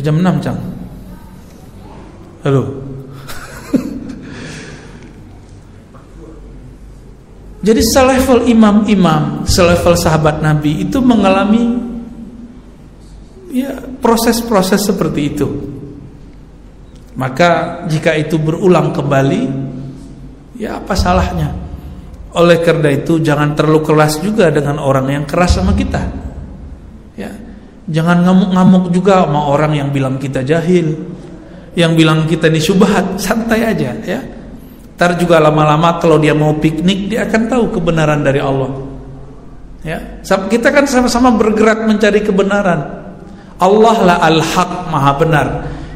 Udah jam 6, Cang. Halo. Jadi selevel imam-imam, selevel sahabat Nabi itu mengalami ya proses-proses seperti itu. Maka jika itu berulang kembali, ya apa salahnya? Oleh karena itu jangan terlalu keras juga dengan orang yang keras sama kita. Ya, jangan ngamuk-ngamuk juga sama orang yang bilang kita jahil, yang bilang kita ini syubhat. Santai aja, ya. Ntar juga lama-lama kalau dia mau piknik, dia akan tahu kebenaran dari Allah. Ya, kita kan sama-sama bergerak mencari kebenaran. Allah lah al-haq, maha benar.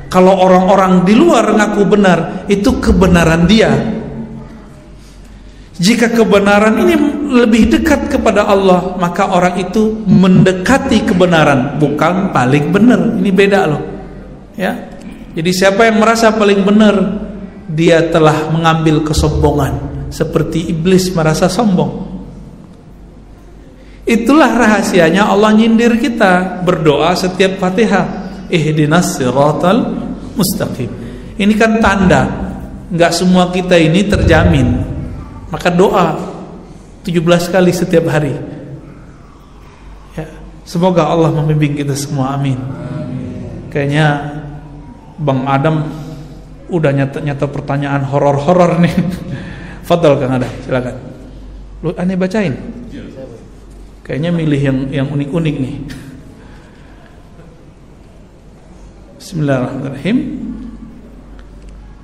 Kalau orang-orang di luar ngaku benar, itu kebenaran dia. Jika kebenaran ini lebih dekat kepada Allah, maka orang itu mendekati kebenaran, bukan paling benar. Ini beda loh. Ya. Jadi siapa yang merasa paling benar, dia telah mengambil kesombongan, seperti iblis merasa sombong. Itulah rahasianya Allah nyindir kita berdoa setiap Fatihah, ihdinas siratal mustaqim. Ini kan tanda enggak semua kita ini terjamin. Maka doa 17 kali setiap hari. Ya, semoga Allah membimbing kita semua, amin. Kayaknya Bang Adam udah nyata pertanyaan horor-horor nih. Fadhal Kang Adam, silakan. Lu aneh bacain. Kayaknya milih yang unik-unik nih. Bismillahirrahmanirrahim.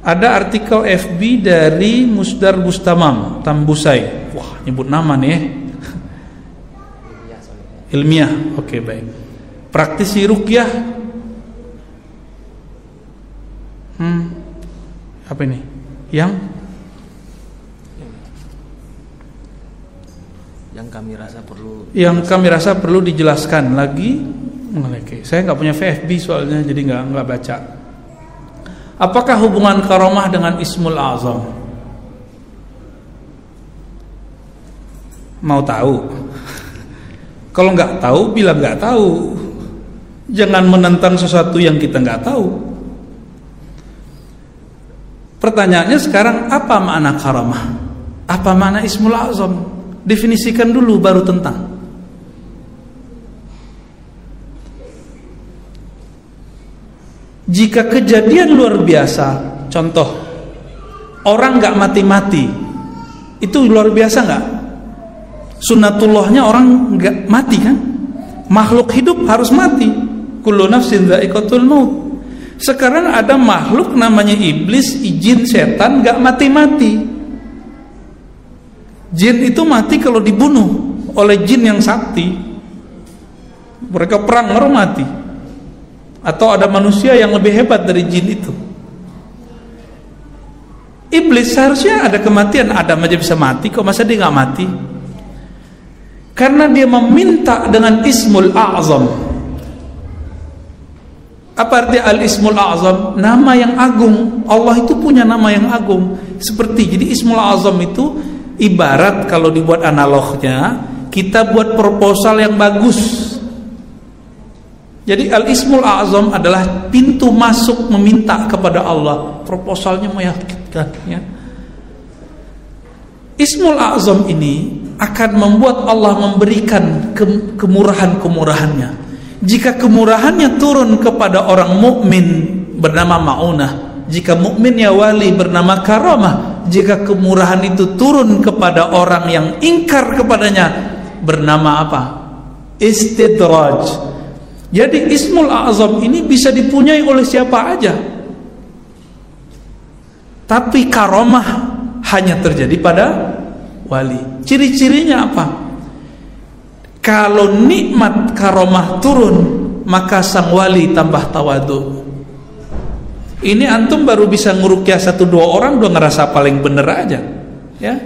Ada artikel FB dari Musdar Bustamam Tambusai. Wah, nyebut nama nih. Ilmiah. Oke, baik. Praktisi ruqyah. Apa ini? Yang kami rasa perlu dijelaskan lagi. Saya nggak punya VFB soalnya, jadi nggak baca. Apakah hubungan karomah dengan Ismul A'zam? Mau tahu? Kalau nggak tahu, bilang nggak tahu. Jangan menentang sesuatu yang kita nggak tahu. Pertanyaannya sekarang, apa makna karamah? Apa makna Ismul A'zam? Definisikan dulu baru tentang. Jika kejadian luar biasa, contoh orang nggak mati-mati, itu luar biasa nggak? Sunnatullahnya orang nggak mati kan? Makhluk hidup harus mati. Kullu nafsin dha'iqatul maut. Sekarang ada makhluk namanya iblis, jin, setan, gak mati-mati. Jin itu mati kalau dibunuh oleh jin yang sakti. Mereka perang baru mati. Atau ada manusia yang lebih hebat dari jin itu. Iblis seharusnya ada kematian. Adam aja bisa mati, kok masa dia gak mati? Karena dia meminta dengan Ismul A'zam. Apa arti Al-Ismul A'zam? Nama yang agung. Allah itu punya nama yang agung. Jadi Ismul A'zam itu ibarat kalau dibuat analognya, kita buat proposal yang bagus. Jadi Al-Ismul A'zam adalah pintu masuk meminta kepada Allah. Proposalnya meyakinkan, ya. Ismul A'zam ini akan membuat Allah memberikan kemurahan-kemurahannya. Jika kemurahannya turun kepada orang mukmin bernama Ma'unah, jika mukminnya wali bernama Karamah, jika kemurahan itu turun kepada orang yang ingkar kepadanya bernama apa? Istidraj. Jadi Ismul A'zam ini bisa dipunyai oleh siapa aja. Tapi Karamah hanya terjadi pada wali. Ciri-cirinya apa? Kalau nikmat karomah turun, maka sang wali tambah tawadu. Ini antum baru bisa ngurukyah 1-2 orang udah ngerasa paling bener aja, ya.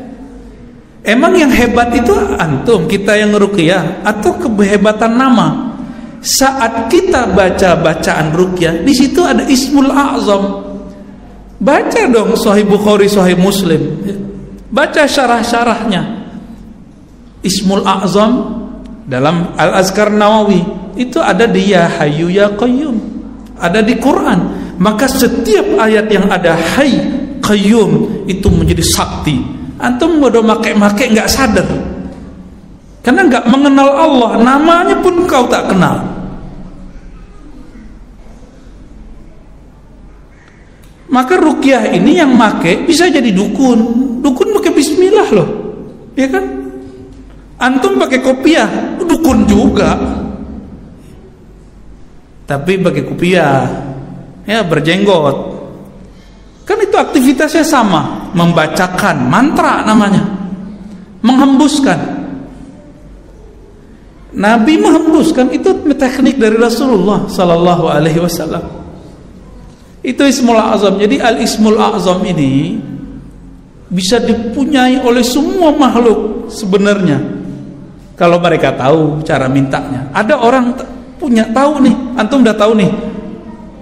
Emang yang hebat itu antum, kita yang ngurukyah, atau kehebatan nama? Saat kita baca bacaan rukyah, di situ ada Ismul A'zam. Baca dong Sahih Bukhari, Sahih Muslim. Baca syarah-syarahnya. Ismul A'zam dalam Al-Azkar Nawawi itu ada di Ya Hayyu Ya Qayyum. ada di Quran. Maka setiap ayat yang ada Hayy Qayyum itu menjadi sakti. Antum udah make-make nggak sadar, karena nggak mengenal Allah, namanya pun kau tak kenal. Maka ruqyah ini yang make bisa jadi dukun. Dukun pakai bismillah loh, ya kan? Antum pakai kopiah, dukun juga. Tapi pakai kopiah, ya berjenggot. Kan itu aktivitasnya sama, membacakan mantra namanya, menghembuskan. Nabi menghembuskan, itu teknik dari Rasulullah sallallahu alaihi wasallam. Itu Ismul A'zam. Jadi Al-Ismul A'zam ini bisa dipunyai oleh semua makhluk sebenarnya, kalau mereka tahu cara mintanya. Ada orang punya tahu nih, antum udah tahu nih,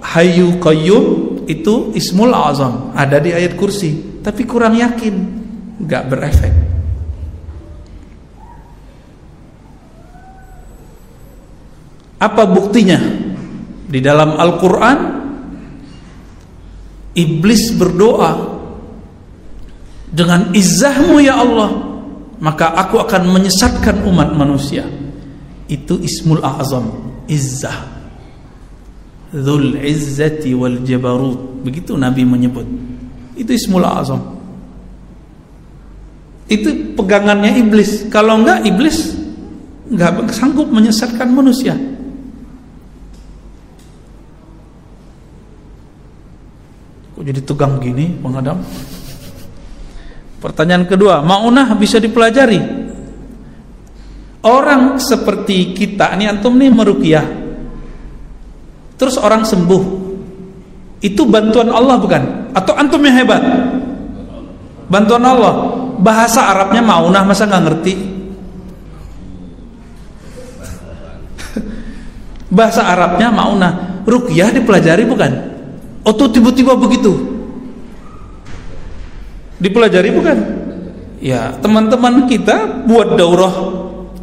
Hayyu Qayyum itu Ismul A'zam, ada di ayat kursi, tapi kurang yakin, gak berefek. Apa buktinya? Di dalam Al-Quran, iblis berdoa, dengan izzahmu ya Allah, maka aku akan menyesatkan umat manusia. Itu Ismul A'zam, izzah, Dzul Izzati wal Jabarut, begitu Nabi menyebut. Itu Ismul A'zam. Itu pegangannya iblis. Kalau enggak, iblis enggak sanggup menyesatkan manusia. Kok jadi tegang gini, Bang Adam? Pertanyaan kedua, maunah bisa dipelajari. Orang seperti kita, ini antum nih meruqyah, terus orang sembuh, itu bantuan Allah bukan? Atau antum yang hebat? Bantuan Allah. Bahasa Arabnya maunah, masa nggak ngerti? Bahasa Arabnya maunah. Ruqyah dipelajari bukan? Atau tiba-tiba begitu dipelajari bukan? Ya, teman-teman kita buat daurah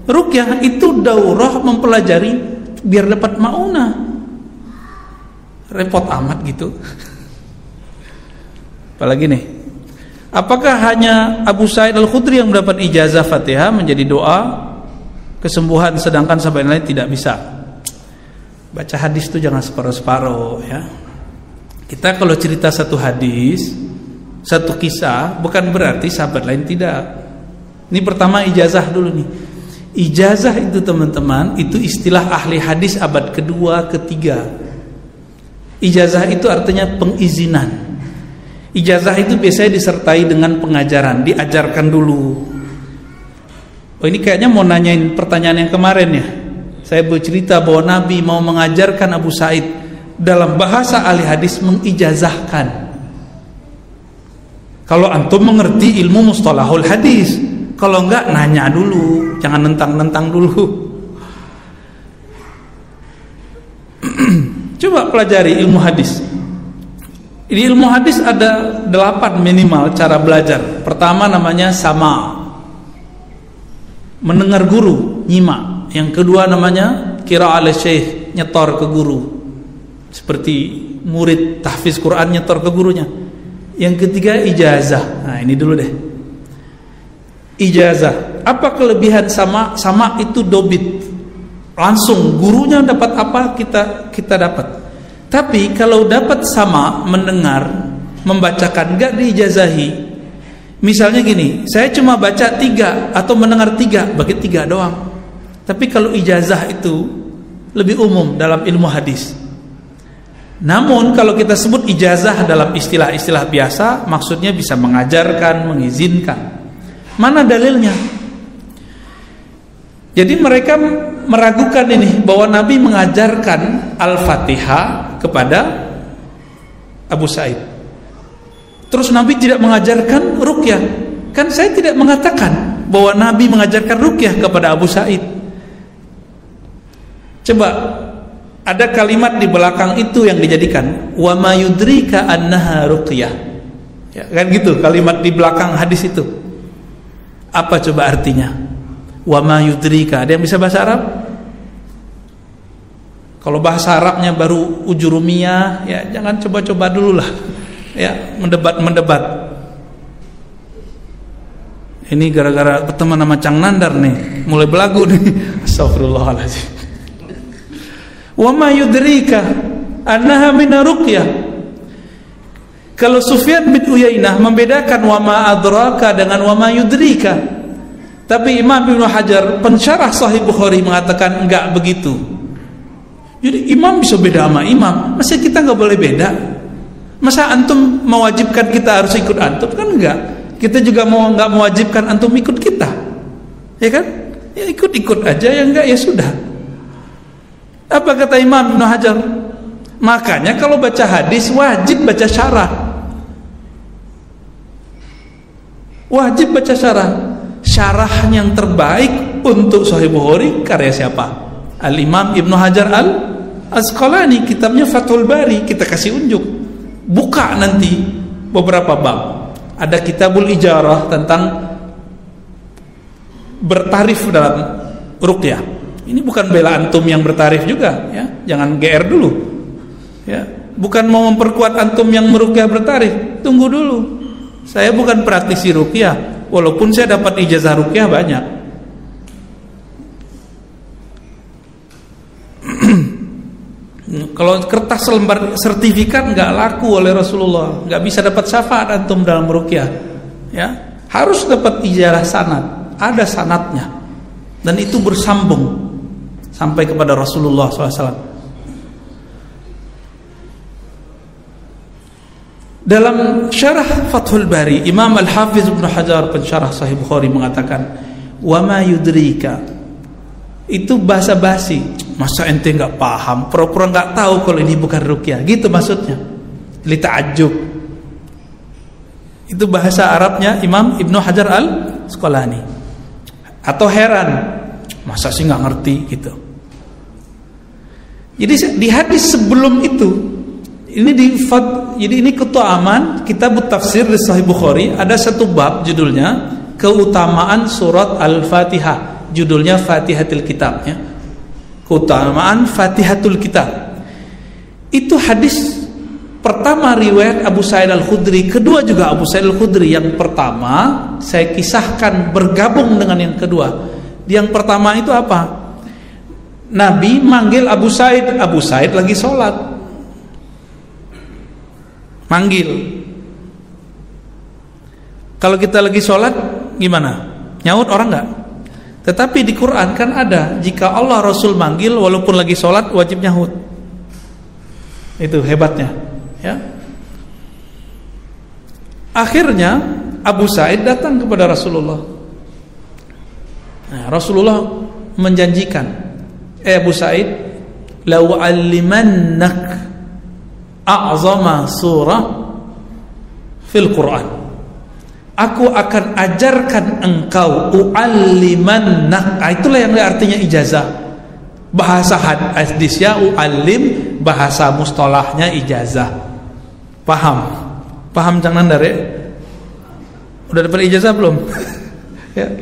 ruqyah, itu daurah mempelajari biar dapat maunah. Repot amat gitu. Apalagi nih, apakah hanya Abu Sa'id Al-Khudri yang mendapat ijazah Fatihah menjadi doa kesembuhan, sedangkan sahabat lain tidak bisa? Baca hadis itu jangan separuh-separuh ya. Kita kalau cerita satu hadis, satu kisah, bukan berarti sahabat lain tidak. Ini pertama ijazah dulu nih. Ijazah itu teman-teman, itu istilah ahli hadis abad kedua, ketiga. Ijazah itu artinya pengizinan. Ijazah itu biasanya disertai dengan pengajaran, diajarkan dulu. Oh, ini kayaknya mau nanyain pertanyaan yang kemarin ya. Saya bercerita bahwa Nabi mau mengajarkan Abu Sa'id, dalam bahasa ahli hadis mengijazahkan. Kalau antum mengerti ilmu mustalahul hadis, kalau enggak nanya dulu, jangan nentang-nentang dulu. Coba pelajari ilmu hadis. Di ilmu hadis ada 8 minimal cara belajar. Pertama namanya sama, mendengar guru, nyimak. Yang kedua namanya qira'ah al-syekh, nyetor ke guru, seperti murid tahfiz Quran nyetor ke gurunya. Yang ketiga ijazah. Nah ini dulu deh, ijazah. Apa kelebihan sama? Sama itu dobit, langsung gurunya dapat apa kita dapat. Tapi kalau dapat sama, mendengar, membacakan, gak diijazahi. Misalnya gini, saya cuma baca 3 atau mendengar 3, bagi 3 doang. Tapi kalau ijazah itu lebih umum dalam ilmu hadis. Namun kalau kita sebut ijazah dalam istilah-istilah biasa, maksudnya bisa mengajarkan, mengizinkan. Mana dalilnya? Jadi mereka meragukan ini, bahwa Nabi mengajarkan Al-Fatihah kepada Abu Sa'id. Terus Nabi tidak mengajarkan ruqyah. Kan saya tidak mengatakan bahwa Nabi mengajarkan ruqyah kepada Abu Sa'id. Coba, ada kalimat di belakang itu yang dijadikan wa ma yudrika annaha ruqyah. Ya, kan gitu kalimat di belakang hadis itu. Apa coba artinya? Wa ma yudrika. Ada yang bisa bahasa Arab? Kalau bahasa Arabnya baru ujurumiyah, ya jangan coba-coba dulu lah, ya mendebat. Ini gara-gara berteman sama Cang Nandar nih, mulai belagu nih. Astagfirullahaladzim. Wa ma yudrika annaha min ruqyah. Kalau Sufyan bin Uyainah membedakan wa ma adraka dengan wa ma yudrika, tapi Imam Ibnu Hajar pensyarah Sahih Bukhari mengatakan enggak begitu. Jadi imam bisa beda sama imam, masa kita nggak boleh beda? Masa antum mewajibkan kita harus ikut antum? Kan enggak. Kita juga nggak mewajibkan antum ikut kita, ya kan? Ya ikut aja, ya enggak ya sudah. Apa kata Imam Ibnu Hajar? Makanya kalau baca hadis wajib baca syarah. Wajib baca syarah. Syarah yang terbaik untuk Sahih Bukhari karya siapa? Al-Imam Ibnu Hajar Al-Asqalani, kitabnya Fathul Bari, kita kasih unjuk. Buka nanti beberapa bab. Ada Kitabul Ijarah tentang bertarif dalam ruqyah. Ini bukan bela antum yang bertarif juga, ya. Jangan GR dulu. Ya, bukan mau memperkuat antum yang meruqyah bertarif. Tunggu dulu. Saya bukan praktisi ruqyah, walaupun saya dapat ijazah ruqyah banyak. Kalau kertas lembar sertifikat nggak laku oleh Rasulullah, nggak bisa dapat syafaat antum dalam ruqyah, ya harus dapat ijazah sanad, ada sanadnya, dan itu bersambung sampai kepada Rasulullah SAW. Dalam syarah Fathul Bari, Imam Al-Hafiz Ibnu Hajar pensyarah Sahih Bukhari mengatakan, wa ma yudrika, itu bahasa basi. Masa ente nggak paham, pura-pura nggak tahu kalau ini bukan ruqyah, gitu maksudnya. Li ta'ajjub. Itu bahasa Arabnya Imam Ibnu Hajar Al-Asqalani. Atau heran, masa sih nggak ngerti gitu. Jadi di hadis sebelum itu, jadi ini keutamaan kitab tafsir di Sahih Bukhari, ada satu bab judulnya keutamaan surat Al-Fatihah, judulnya Fatihatul Kitab, ya. Keutamaan Fatihatul Kitab. Itu hadis pertama riwayat Abu Sa'id Al-Khudri, kedua juga Abu Sa'id Al-Khudri. Yang pertama saya kisahkan bergabung dengan yang kedua. Yang pertama itu apa? Nabi manggil Abu Sa'id lagi sholat, manggil. Kalau kita lagi sholat gimana? Nyaut orang nggak? Tetapi di Quran kan ada, jika Allah Rasul manggil walaupun lagi sholat wajib nyahut. Itu hebatnya, ya. Akhirnya Abu Sa'id datang kepada Rasulullah. Nah, Rasulullah menjanjikan, Abu Sa'id, la u'allimannak a'zama surah fil Quran. Aku akan ajarkan engkau, u'allimannak. Itulah yang artinya ijazah. Bahasa hadisnya u'allim, bahasa mustalahnya ijazah. Paham? Paham Cang Nandar, ya? Udah dapat ijazah belum? Ya.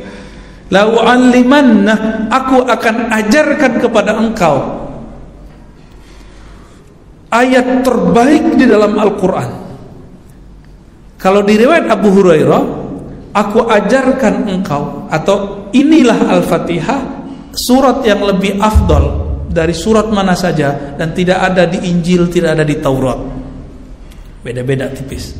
La u'allimannak, aku akan ajarkan kepada engkau ayat terbaik di dalam Al-Quran. Kalau di riwayat Abu Hurairah, aku ajarkan engkau, atau inilah Al-Fatihah, surat yang lebih afdal dari surat mana saja, dan tidak ada di Injil, tidak ada di Taurat. Beda-beda tipis.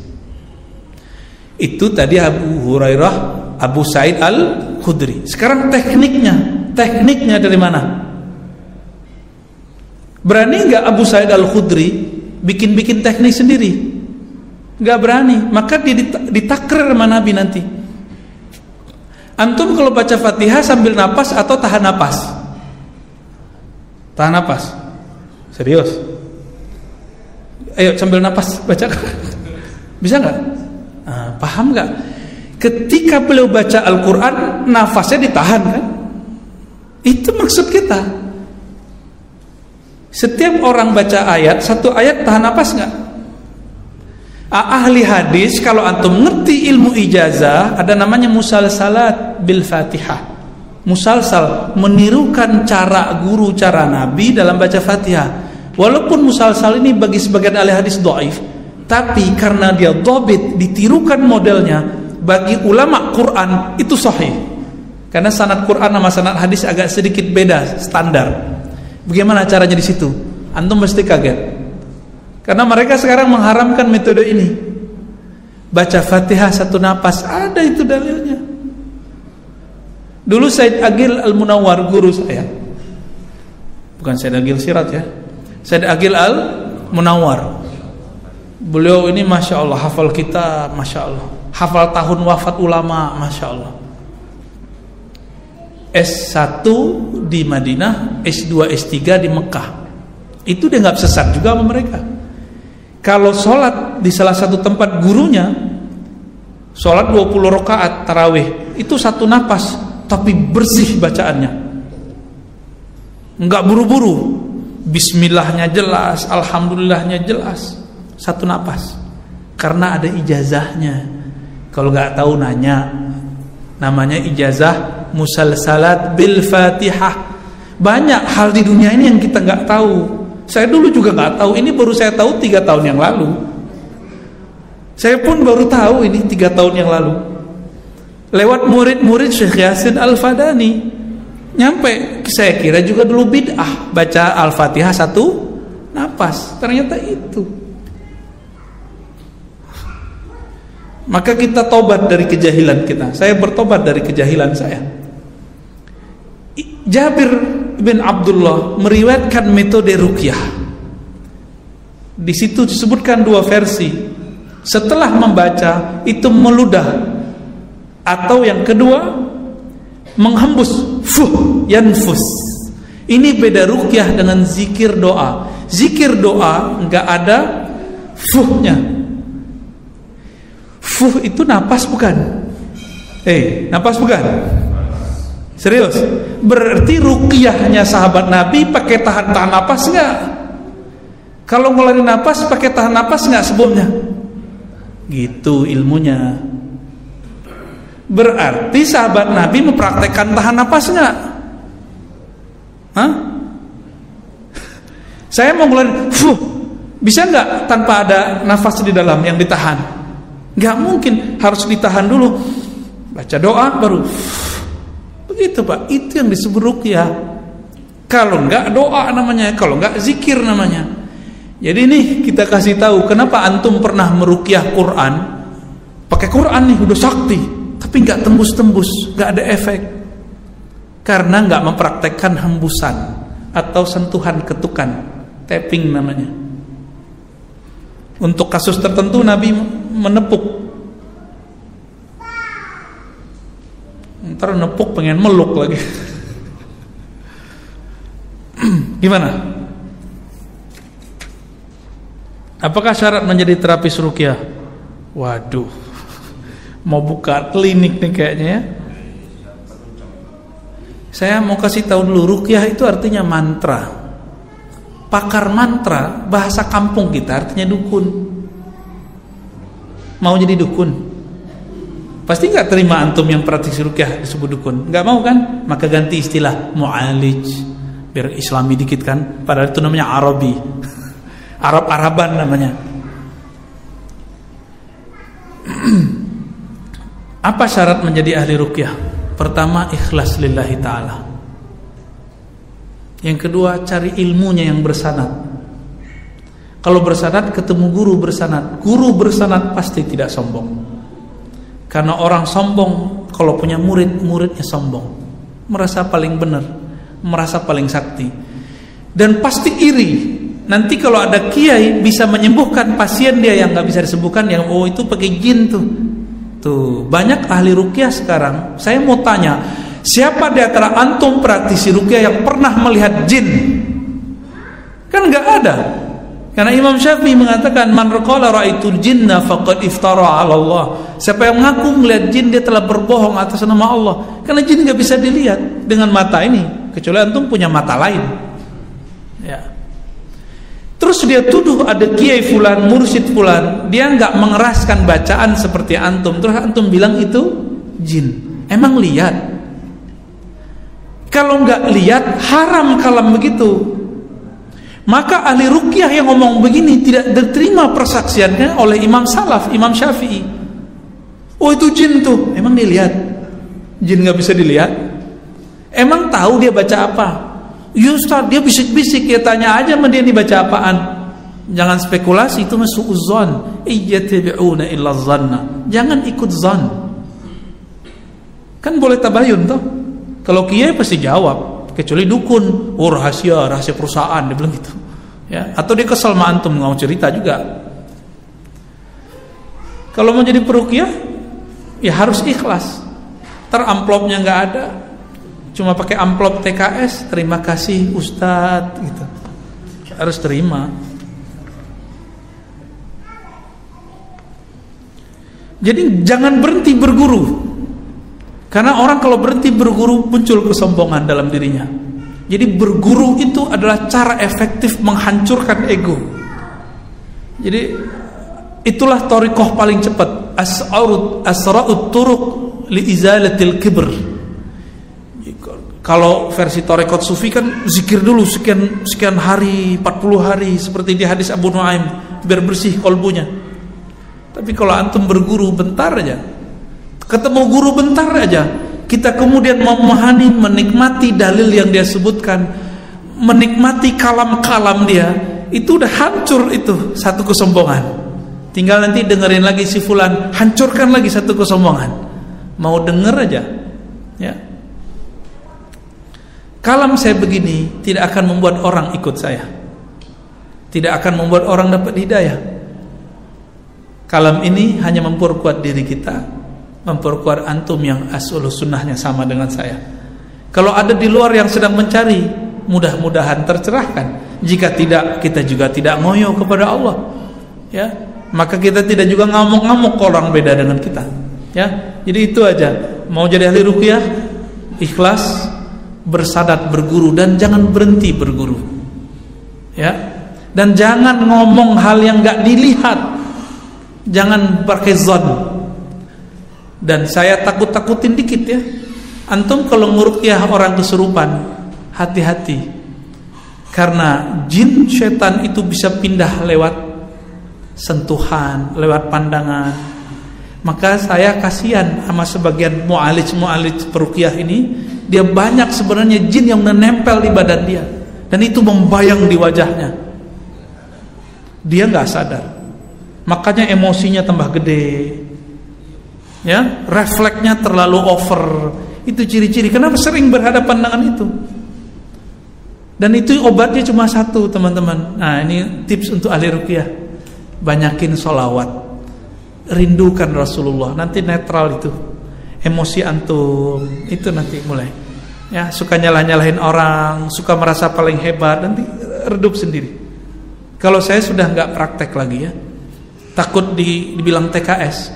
Itu tadi Abu Hurairah, Abu Sa'id Al-Khudri. Sekarang tekniknya dari mana? Berani nggak Abu Sa'id Al-Khudri bikin teknik sendiri? Nggak berani, maka dia ditakrir sama Nabi nanti. Antum kalau baca Fatihah sambil napas atau tahan napas? Tahan napas. Serius? Ayo sambil napas baca. Bisa nggak? Nah, paham nggak? Ketika beliau baca Al-Quran, nafasnya ditahan kan? Itu maksud kita. Setiap orang baca ayat, satu ayat tahan napas nggak? Ahli hadis, kalau antum ngerti ilmu ijazah, ada namanya musalsalat bil Fatihah. musalsal, menirukan cara guru, cara Nabi dalam baca Fatihah. Walaupun musalsal ini bagi sebagian ahli hadis dhaif, tapi karena dia dhabit, ditirukan modelnya, bagi ulama Quran itu sahih. Karena sanad Quran sama sanad hadis agak sedikit beda standar. Bagaimana caranya di situ? Antum mesti kaget. Karena mereka sekarang mengharamkan metode ini. Baca Fatihah satu napas, ada itu dalilnya. Dulu Said Agil Al-Munawwar, guru saya. Bukan Said Agil Sirat ya. Said Agil Al-Munawwar. Beliau ini Masya Allah, hafal kitab, Masya Allah. Hafal tahun wafat ulama, Masya Allah. S1 di Madinah, S2, S3 di Mekah. Itu dia gak sesat juga sama mereka. Kalau sholat di salah satu tempat gurunya, sholat 20 rakaat tarawih, itu satu napas, tapi bersih bacaannya, enggak buru-buru, bismillahnya jelas, alhamdulillahnya jelas, satu napas. Karena ada ijazahnya. Kalau enggak tahu nanya, namanya ijazah musalsalat bil Fatihah. Banyak hal di dunia ini yang kita enggak tahu. Saya dulu juga enggak tahu, ini baru saya tahu 3 tahun yang lalu. Saya pun baru tahu ini 3 tahun yang lalu. Lewat murid-murid Syekh Yasin Al-Fadani. Nyampe, saya kira juga dulu bid'ah baca Al-Fatihah satu napas. Ternyata itu. Maka kita tobat dari kejahilan kita. Saya bertobat dari kejahilan saya. Jabir bin Abdullah meriwayatkan metode ruqyah. Di situ disebutkan 2 versi. Setelah membaca itu meludah, atau yang kedua menghembus, yanfus. Ini beda ruqyah dengan zikir doa. Zikir doa enggak ada fuhnya. Fuh itu napas bukan? Napas bukan? Serius? Berarti ruqyahnya sahabat Nabi pakai tahan napas enggak? Kalau ngeluarin napas pakai tahan napas enggak sebelumnya? Gitu ilmunya. Berarti sahabat Nabi mempraktekkan tahan napas enggak? Saya mau ngeluarin bisa enggak tanpa ada nafas di dalam yang ditahan? Enggak mungkin, harus ditahan dulu. Baca doa baru begitu Pak. Itu yang disebut ruqyah. Kalau enggak doa namanya, kalau enggak zikir namanya. Jadi nih kita kasih tahu kenapa antum pernah meruqyah Quran. Pakai Quran nih udah sakti, tapi enggak tembus-tembus, enggak ada efek. Karena enggak mempraktekkan hembusan atau sentuhan ketukan, tapping namanya. Untuk kasus tertentu Nabi menepuk. Ntar nepuk pengen meluk lagi. Gimana? Apakah syarat menjadi terapis ruqyah? Waduh, mau buka klinik nih kayaknya ya. Saya mau kasih tahu dulu, ruqyah itu artinya mantra. Pakar mantra, bahasa kampung kita artinya dukun. Mau jadi dukun? Pasti nggak terima antum yang praktisi ruqyah disebut dukun. Nggak mau kan? Maka ganti istilah mu'alij, biar islami dikit kan. Padahal itu namanya Arabi. Arab-Araban namanya. Apa syarat menjadi ahli ruqyah? Pertama, ikhlas lillahi ta'ala. Yang kedua, cari ilmunya yang bersanad. Kalau bersanad, ketemu guru bersanad. Guru bersanad pasti tidak sombong. Karena orang sombong kalau punya murid, muridnya sombong, merasa paling benar, merasa paling sakti, dan pasti iri. Nanti kalau ada kiai bisa menyembuhkan pasien dia yang nggak bisa disembuhkan, yang itu pakai jin tuh banyak ahli ruqyah sekarang. Saya mau tanya, siapa di antara antum praktisi ruqyah yang pernah melihat jin? Kan nggak ada. Karena Imam Syafi'i mengatakan, man qala ra'aitul jinna faqad iftara 'ala Allah. Siapa yang mengaku melihat jin, dia telah berbohong atas nama Allah. Karena jin nggak bisa dilihat dengan mata ini, kecuali antum punya mata lain. Ya. Terus dia tuduh ada kiai fulan, mursyid fulan, dia nggak mengeraskan bacaan seperti antum. Terus antum bilang itu jin. Emang lihat? Kalau nggak lihat, haram kalam begitu. Maka ahli ruqyah yang ngomong begini tidak diterima persaksiannya oleh Imam Salaf, Imam Syafi'i. Oh itu jin tuh, emang dilihat? Jin nggak bisa dilihat? Emang tahu dia baca apa? Ya Ustaz, dia bisik-bisik, ya tanya aja sama dia dibaca apaan. Jangan spekulasi, itu su'uzzan. Iyattabi'una illa zanna. Jangan ikut zan. Kan boleh tabayun toh. Kalau kiai pasti jawab, kecuali dukun, oh rahasia perusahaan, dia bilang gitu. Ya, atau dia kesel sama antum, nggak mau cerita juga. Kalau mau jadi peruqyah, ya harus ikhlas. Ntar amplopnya nggak ada, cuma pakai amplop TKS, terima kasih Ustadz gitu. Harus terima. Jadi jangan berhenti berguru. Karena orang kalau berhenti berguru muncul kesombongan dalam dirinya. Jadi berguru itu adalah cara efektif menghancurkan ego. Jadi itulah thariqah paling cepat. Asra'ut turuq li izalatil kibr. Kalau versi thariqat sufi kan zikir dulu sekian hari, 40 hari seperti di hadis Abu Nuaim biar bersih kolbunya. Tapi kalau antum berguru bentar aja, ketemu guru bentar aja, kita kemudian memahami, menikmati dalil yang dia sebutkan, menikmati kalam-kalam dia, itu udah hancur itu satu kesombongan. Tinggal nanti dengerin lagi si fulan, hancurkan lagi satu kesombongan. Mau denger aja, ya. Kalam saya begini tidak akan membuat orang ikut saya, tidak akan membuat orang dapat hidayah. Kalam ini hanya memperkuat diri kita, memperkuat antum yang asal sunnahnya sama dengan saya. Kalau ada di luar yang sedang mencari, mudah-mudahan tercerahkan. Jika tidak, kita juga tidak ngoyo kepada Allah, ya. Maka kita tidak juga ngamuk-ngamuk orang beda dengan kita, ya. Jadi itu aja. Mau jadi ahli ruqyah, ikhlas, bersadat berguru, dan jangan berhenti berguru, ya. Dan jangan ngomong hal yang nggak dilihat, jangan pakai zon. Dan saya takut-takutin dikit ya, antum kalau nguruqyah orang kesurupan, hati-hati, karena jin setan itu bisa pindah lewat sentuhan, lewat pandangan. Maka saya kasihan sama sebagian mu'alij peruqyah ini, dia banyak sebenarnya jin yang menempel di badan dia, dan itu membayang di wajahnya. Dia nggak sadar, makanya emosinya tambah gede, ya, refleksnya terlalu over. Itu ciri-ciri kenapa sering berhadapan dengan itu. Dan itu obatnya cuma satu, teman-teman. Nah, ini tips untuk ahli ruqyah. Banyakin sholawat, rindukan Rasulullah, nanti netral itu emosi antum, itu nanti mulai, ya, suka nyalah-nyalahin orang, suka merasa paling hebat, nanti redup sendiri. Kalau saya sudah nggak praktek lagi, ya, takut dibilang TKS.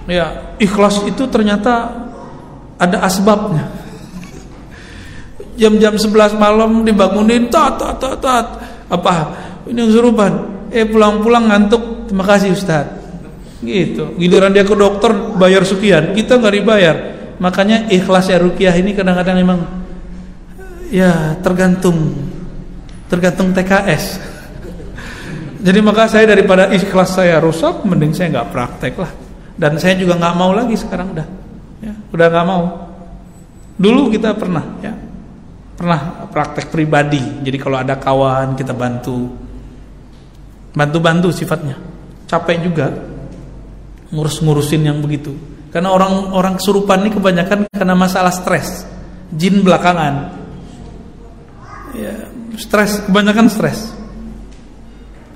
Ya, ikhlas itu ternyata ada asbabnya. Jam-jam 11 malam dibangunin, tat, apa ini kesurupan, pulang-pulang ngantuk, terima kasih Ustaz, gitu. Giliran dia ke dokter bayar sekian, kita nggak dibayar. Makanya ikhlas ya ruqyah ini kadang-kadang memang, ya, tergantung TKS. Jadi maka saya daripada ikhlas saya rusak, mending saya nggak praktek lah. Dan saya juga nggak mau lagi sekarang, udah nggak mau. Dulu kita pernah praktek pribadi. Jadi kalau ada kawan kita bantu sifatnya. Capek juga ngurusin yang begitu. Karena orang kesurupan ini kebanyakan karena masalah stres, jin belakangan. Ya, kebanyakan stres.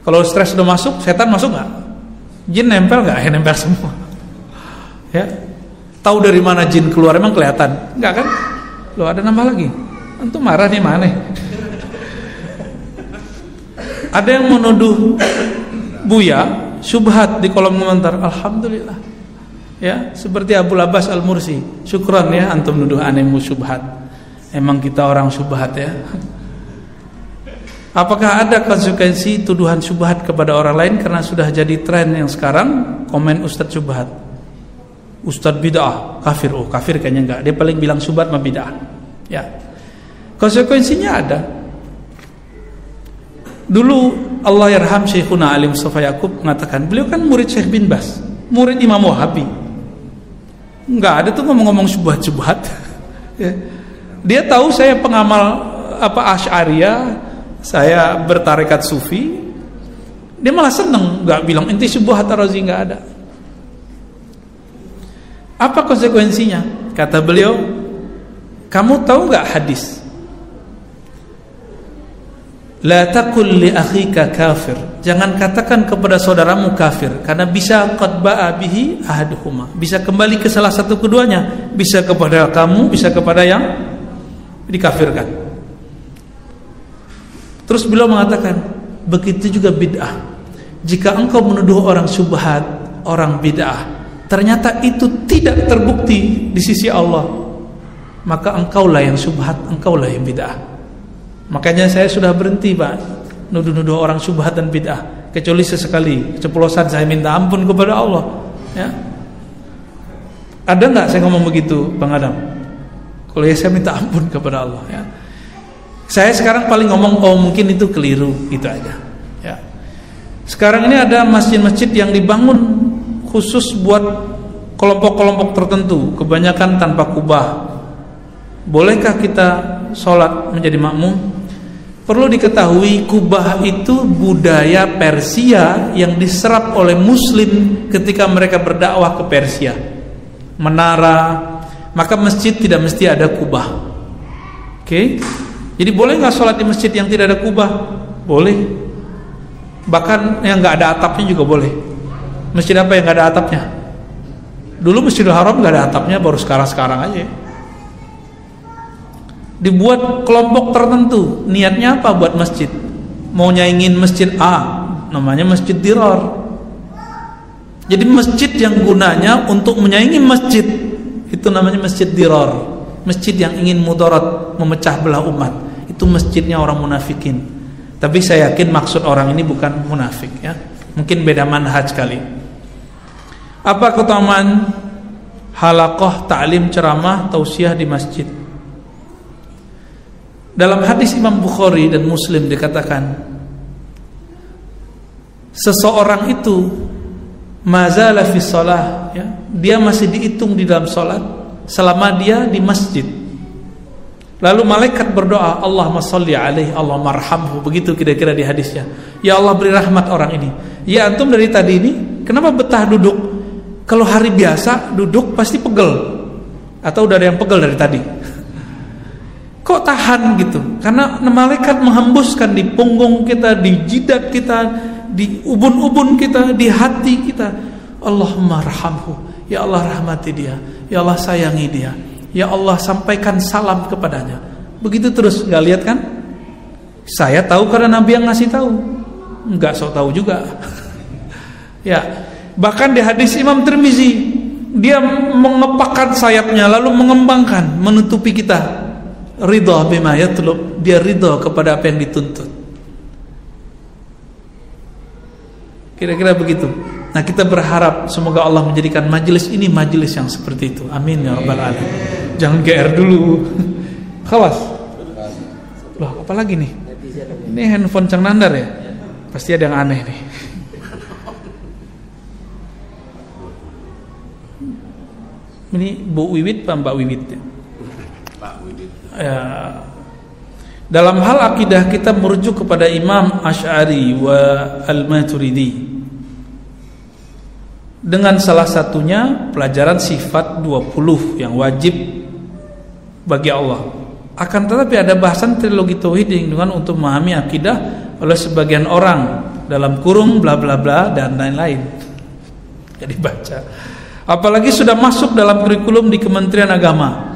Kalau stres sudah masuk, setan masuk nggak? Jin nempel nggak? Nempel semua. Ya, tahu dari mana jin keluar? Emang kelihatan? Nggak kan? Loh, ada nambah lagi. Antum marah nih mana? Ada yang menuduh Buya syubhat di kolom komentar. Alhamdulillah, ya, seperti Abu Abbas Al-Mursi. Syukran ya antum nuduh anehmu syubhat. Emang kita orang syubhat, ya. Apakah ada konsekuensi tuduhan syubhat kepada orang lain karena sudah jadi tren yang sekarang komen Ustadz syubhat, Ustadz bid'ah, kafir? Oh, kafir kayaknya enggak. Dia paling bilang syubhat sama bid'ah. Ya. Konsekuensinya ada. Dulu Allah yarham Syekhuna Ali Mustafa Yaqub mengatakan, beliau kan murid Syekh bin Bas, murid Imam Wahabi. Enggak ada tuh ngomong-ngomong syubhat-syubhat. Ya. Dia tahu saya pengamal Asy'ariyah, saya bertarekat sufi. Dia malah seneng, enggak bilang inti syubhat Ar-Razi, enggak ada. Apa konsekuensinya? Kata beliau, kamu tahu enggak hadis? La taqul li akhika kafir. Jangan katakan kepada saudaramu kafir, karena bisa qad ba'a bihi ahaduhuma. Bisa kembali ke salah satu keduanya, bisa kepada kamu, bisa kepada yang dikafirkan. Terus beliau mengatakan, begitu juga bid'ah. Jika engkau menuduh orang syubhat, orang bid'ah, ternyata itu tidak terbukti di sisi Allah, maka engkaulah yang syubhat, engkaulah yang bid'ah. Makanya saya sudah berhenti, Pak, nuduh-nuduh orang syubhat dan bid'ah, kecuali sesekali keceplosan saya minta ampun kepada Allah. Ya. Ada nggak saya ngomong begitu, Bang Adam? Kalau ya saya minta ampun kepada Allah. Ya. Saya sekarang paling ngomong, oh mungkin itu keliru, gitu aja. Ya. Sekarang ini ada masjid-masjid yang dibangun khusus buat kelompok-kelompok tertentu, kebanyakan tanpa kubah. Bolehkah kita sholat menjadi makmum? Perlu diketahui, kubah itu budaya Persia yang diserap oleh Muslim ketika mereka berdakwah ke Persia. Menara, maka masjid tidak mesti ada kubah. Oke? Jadi boleh nggak sholat di masjid yang tidak ada kubah? Boleh. Bahkan yang nggak ada atapnya juga boleh. Masjid apa yang nggak ada atapnya? Dulu Masjidil Haram nggak ada atapnya, baru sekarang aja. Dibuat kelompok tertentu, niatnya apa buat masjid? Mau nyaingin masjid A, namanya masjid dirar. Jadi masjid yang gunanya untuk menyaingi masjid, itu namanya masjid dirar. Masjid yang ingin mudarat, memecah belah umat, itu masjidnya orang munafikin. Tapi saya yakin maksud orang ini bukan munafik, ya. Mungkin beda manhaj kali. Apa keutamaan halaqah, ta'lim, ceramah, tausiah di masjid? Dalam hadis Imam Bukhari dan Muslim dikatakan, seseorang itu mazala fi shalah, ya, dia masih dihitung di dalam salat selama dia di masjid. Lalu malaikat berdoa, Allahumma shalli alaihi, Allahumma arhamhu, begitu kira-kira di hadisnya. Ya Allah, beri rahmat orang ini. Ya antum dari tadi ini kenapa betah duduk? Kalau hari biasa duduk pasti pegel. Atau udah ada yang pegel dari tadi? Kok tahan gitu? Karena malaikat menghembuskan di punggung kita, di jidat kita, di ubun-ubun kita, di hati kita. Allahumma arhamhu, ya Allah rahmati dia, ya Allah sayangi dia, ya Allah sampaikan salam kepadanya. Begitu terus, nggak lihat kan? Saya tahu karena Nabi yang ngasih tahu, nggak sok tahu juga. Ya, bahkan di hadis Imam Tirmizi, dia mengepakkan sayapnya lalu mengembangkan, menutupi kita. Ridha bima yatlub, dia ridha kepada apa yang dituntut. Kira-kira begitu. Nah, kita berharap semoga Allah menjadikan majelis ini majelis yang seperti itu. Amin ya rabbal alamin. Jangan GR dulu. Khalas. Loh, apa lagi nih? Ini handphone Cang Nandar ya? Pasti ada yang aneh nih. Ini Bu Wiwit apa Mbak Wiwit ya? Ya. Dalam hal akidah kita merujuk kepada Imam Asy'ari wa Al-Maturidi, dengan salah satunya pelajaran sifat 20 yang wajib bagi Allah. Akan tetapi ada bahasan trilogi tauhid yang dengan untuk memahami akidah oleh sebagian orang dalam kurung bla bla bla dan lain-lain. Jadi baca. Apalagi sudah masuk dalam kurikulum di Kementerian Agama.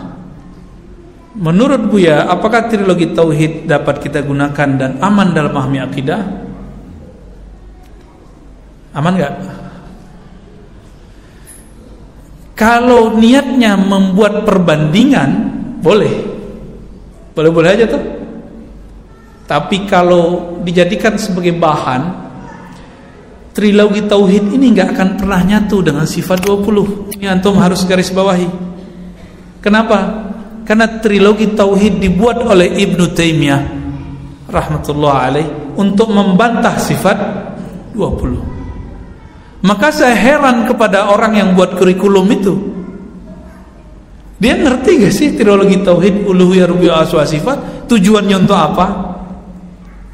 Menurut Buya, apakah trilogi tauhid dapat kita gunakan dan aman dalam memahami akidah? Aman gak? Kalau niatnya membuat perbandingan, boleh. Boleh-boleh aja tuh. Tapi kalau dijadikan sebagai bahan, trilogi tauhid ini gak akan pernah nyatu dengan sifat 20. Ini antum harus garis bawahi. Kenapa? Karena trilogi tauhid dibuat oleh Ibnu Taimiyah rahmatullah alaih untuk membantah sifat 20. Maka saya heran kepada orang yang buat kurikulum itu. Dia ngerti gak sih trilogi tauhid, uluhiyah, rububiyah, asma sifat tujuannya untuk apa?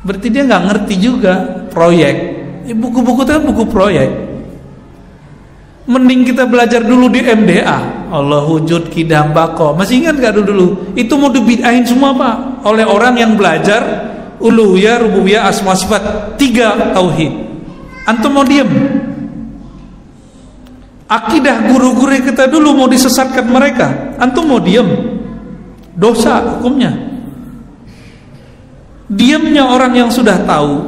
Berarti dia nggak ngerti juga proyek. Buku-buku itu kan buku proyek. Mending kita belajar dulu di MDA, Allah wujud kidam bako. Masih ingat gak dulu? Itu mau dibid'ahin semua Pak oleh orang yang belajar uluhiyah, rububiyah, asma sifat 3 tauhid. Antum mau diem? Akidah guru-guru kita dulu mau disesatkan mereka, antum mau diem? Dosa hukumnya. Diamnya orang yang sudah tahu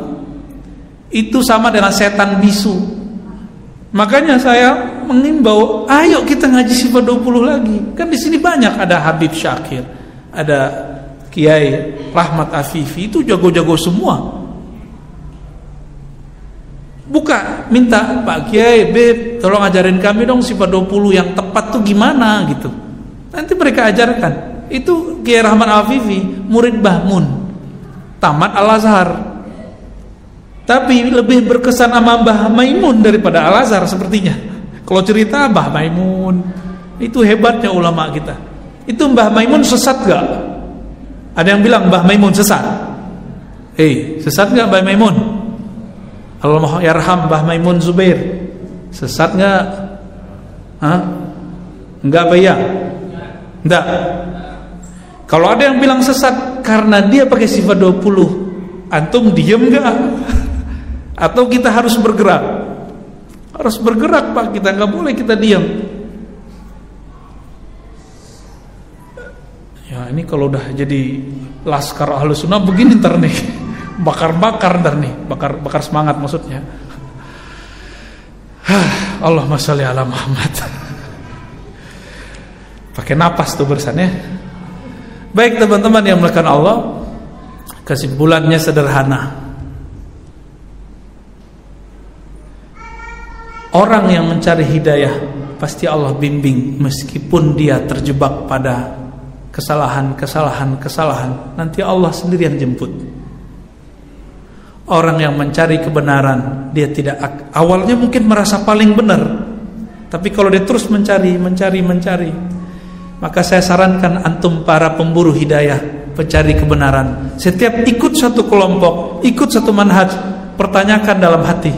itu sama dengan setan bisu. Makanya saya mengimbau, ayo kita ngaji sifat 20 lagi. Kan di sini banyak, ada Habib Syakir, ada Kiai Rahmat Afifi, itu jago-jago semua. Buka, minta Pak Kiai, Beb, tolong ajarin kami dong sifat 20 yang tepat tuh gimana gitu. Nanti mereka ajarkan. Itu Kiai Rahmat Afifi, murid Bahmun, tamat Al-Azhar. Tapi lebih berkesan sama Mbah Maimun daripada Al-Azhar sepertinya. Kalau cerita Mbah Maimun, itu hebatnya ulama kita. Itu Mbah Maimun sesat gak? Ada yang bilang Mbah Maimun sesat. Sesat gak Mbah Maimun? Allah yarham Mbah Maimun Zubair. Sesat gak? Enggak Pak ya? Enggak. Kalau ada yang bilang sesat karena dia pakai sifat 20, antum diem gak? Atau kita harus bergerak? Harus bergerak Pak, kita nggak boleh kita diam. Ya ini kalau udah jadi laskar Ahlus Sunnah begini ntar nih, bakar-bakar ntar nih, bakar semangat maksudnya. Allahumma sholli ala Muhammad. Pakai napas tuh bersannya. Baik teman-teman yang melakukan Allah, kesimpulannya sederhana. Orang yang mencari hidayah pasti Allah bimbing meskipun dia terjebak pada kesalahan. Nanti Allah sendiri yang jemput. Orang yang mencari kebenaran, dia tidak awalnya mungkin merasa paling benar, tapi kalau dia terus mencari, maka saya sarankan antum para pemburu hidayah, pencari kebenaran, setiap ikut satu kelompok, ikut satu manhaj, pertanyakan dalam hati,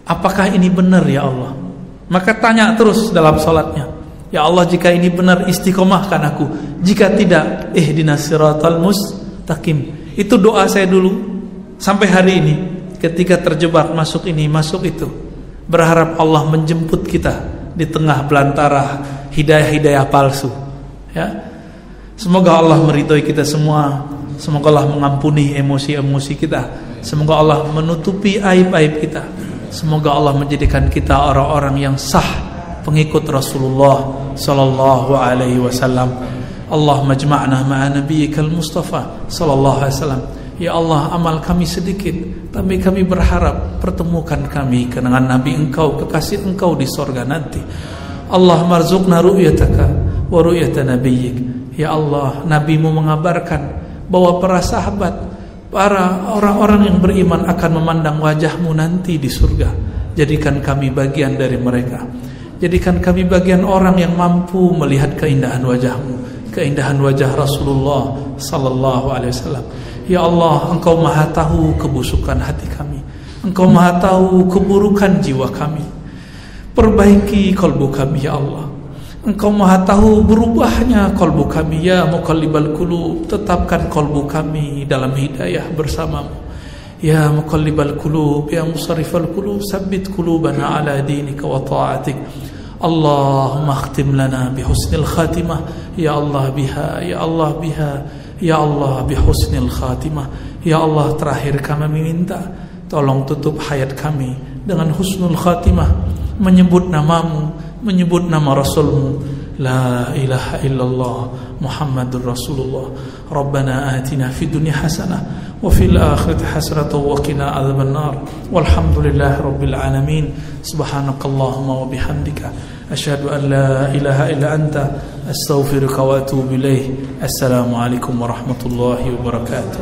apakah ini benar ya Allah? Maka tanya terus dalam salatnya, ya Allah jika ini benar istiqomahkan aku, jika tidak ihdinas siratal mustaqim. Itu doa saya dulu sampai hari ini. Ketika terjebak masuk ini masuk itu, berharap Allah menjemput kita di tengah belantara hidayah-hidayah palsu. Ya, semoga Allah meridhoi kita semua. Semoga Allah mengampuni emosi-emosi kita. Semoga Allah menutupi aib-aib kita. Semoga Allah menjadikan kita orang-orang yang sah, pengikut Rasulullah sallallahu alaihi wasallam. Allahumma ijma'na ma'a nabiyyikal Mustafa sallallahu alaihi wasallam. Ya Allah, amal kami sedikit, tapi kami berharap pertemukan kami dengan Nabi Engkau, kekasih Engkau di sorga nanti. Allahumma rzuqna ru'yataka wa ru'yata nabiyyik. Ya Allah, Nabimu mengabarkan bahwa para sahabat, para orang-orang yang beriman akan memandang wajahmu nanti di surga. Jadikan kami bagian dari mereka. Jadikan kami bagian orang yang mampu melihat keindahan wajahmu, keindahan wajah Rasulullah sallallahu alaihi wasallam. Ya Allah, Engkau Maha tahu kebusukan hati kami. Engkau Maha tahu keburukan jiwa kami. Perbaiki kalbu kami ya Allah. Engkau Maha tahu berubahnya kalbu kami. Ya muqallibal qulub, tetapkan kalbu kami dalam hidayah bersamamu. Ya muqallibal qulub, ya musarrifal qulub, sabbit qulubana ala dinika wa ta'atik. Allahumma akhtim lana bihusnil khatimah. Ya Allah biha, ya Allah biha, ya Allah bihusnil khatimah. Ya Allah, terakhir kami minta tolong tutup hayat kami dengan husnul khatimah, menyebut namamu, menyebut nama Rasulmu, la ilaha illallah Muhammadur Rasulullah. Rabbana atina fid dunya hasanah wa fil akhirati hasanatan wa qina adzabannar. Walhamdulillahi rabbil alamin. Subhanakallahumma wa bihamdika asyhadu an la ilaha illa anta astaghfiruka wa atubu ilaik. Assalamualaikum warahmatullahi wabarakatuh.